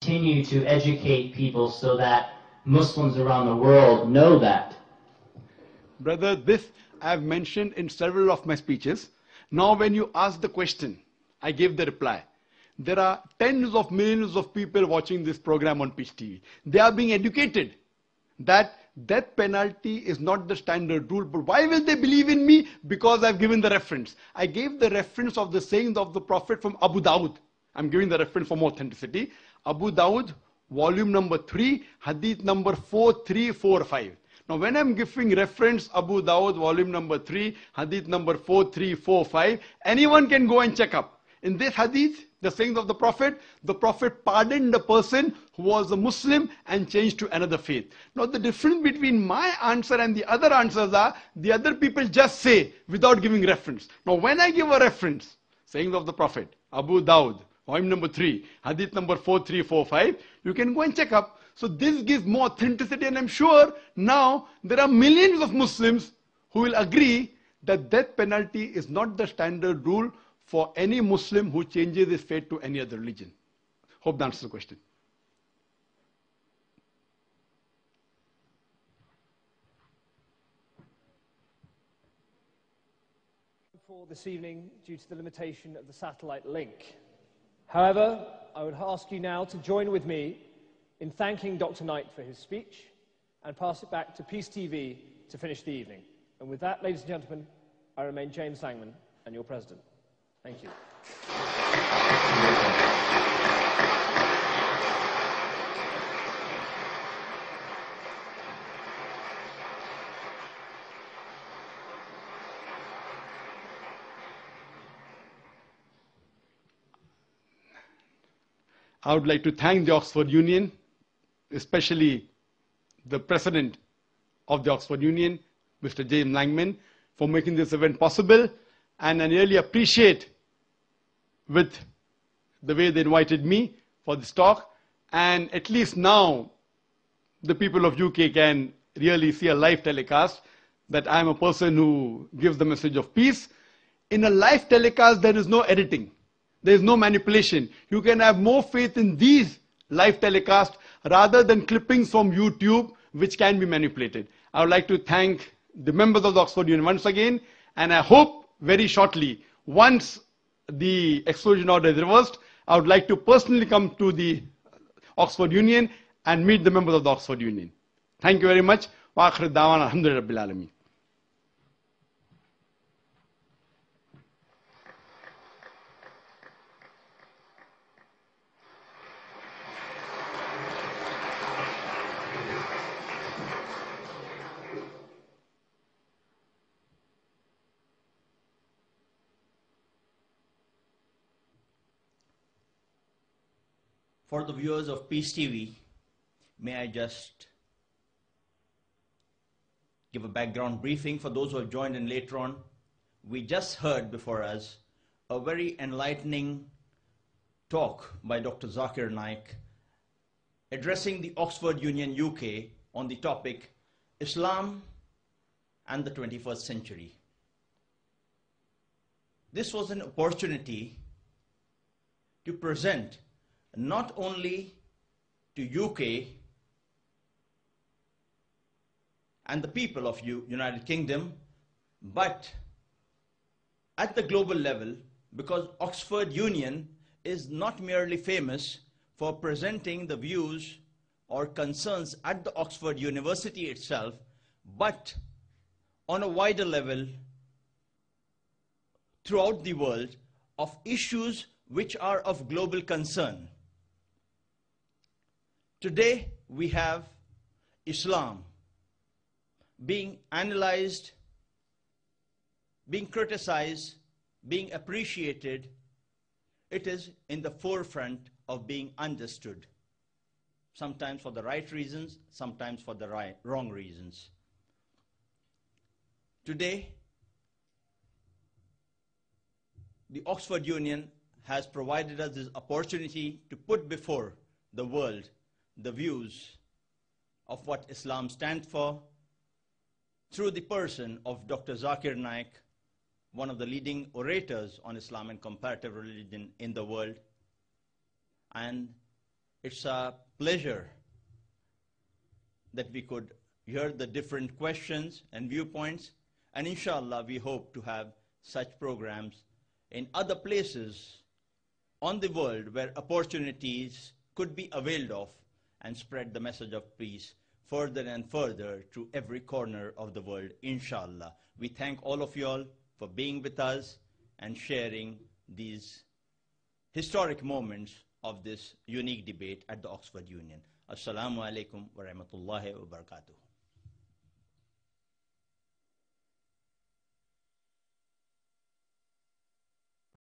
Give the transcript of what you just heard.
continue to educate people so that Muslims around the world know that. Brother, this I have mentioned in several of my speeches. Now when you ask the question, I gave the reply. There are tens of millions of people watching this program on Peace TV. They are being educated that death penalty is not the standard rule. But why will they believe in me? Because I've given the reference. I gave the reference of the sayings of the Prophet from Abu Dawud. I'm giving the reference for more authenticity. Abu Dawud, volume number 3, hadith number 4345. Now when I'm giving reference Abu Dawud, volume number 3, hadith number 4345, anyone can go and check up. In this hadith, the sayings of the Prophet pardoned a person who was a Muslim and changed to another faith. Now the difference between my answer and the other answers are, the other people just say without giving reference. Now when I give a reference, sayings of the Prophet, Abu Dawud, volume number 3, hadith number 4345, you can go and check up. So this gives more authenticity, and I'm sure now there are millions of Muslims who will agree that death penalty is not the standard rule for any Muslim who changes his faith to any other religion. Hope that answers the question. For this evening, due to the limitation of the satellite link. However, I would ask you now to join with me in thanking Dr. Naik for his speech and pass it back to Peace TV to finish the evening. And with that, ladies and gentlemen, I remain James Langman and your president. Thank you. I would like to thank the Oxford Union, especially the president of the Oxford Union, Mr. James Langman, for making this event possible. And I really appreciate with the way they invited me for this talk. And at least now, the people of UK can really see a live telecast that I'm a person who gives the message of peace. In a live telecast, there is no editing. There is no manipulation. You can have more faith in these live telecasts rather than clippings from YouTube, which can be manipulated. I would like to thank the members of the Oxford Union once again, and I hope very shortly, once the exclusion order is reversed, I would like to personally come to the Oxford Union and meet the members of the Oxford Union. Thank you very much. Wa akhir da'wana alhamdulillah rabbil alameen. For the viewers of Peace TV, may I just give a background briefing for those who have joined in later on. We just heard before us a very enlightening talk by Dr. Zakir Naik addressing the Oxford Union UK on the topic Islam and the 21st century. This was an opportunity to present not only to UK and the people of United Kingdom, but at the global level, because Oxford Union is not merely famous for presenting the views or concerns at the Oxford University itself, but on a wider level throughout the world of issues which are of global concern. Today, we have Islam being analyzed, being criticized, being appreciated. It is in the forefront of being understood, sometimes for the right reasons, sometimes for the wrong reasons. Today, the Oxford Union has provided us this opportunity to put before the world the views of what Islam stands for through the person of Dr. Zakir Naik, one of the leading orators on Islam and comparative religion in the world. And It's a pleasure that we could hear the different questions and viewpoints, and inshallah we hope to have such programs in other places on the world where opportunities could be availed of and spread the message of peace further and further to every corner of the world, inshallah. We thank all of you all for being with us and sharing these historic moments of this unique debate at the Oxford Union. Assalamu alaikum wa rahmatullahi wa barakatuh.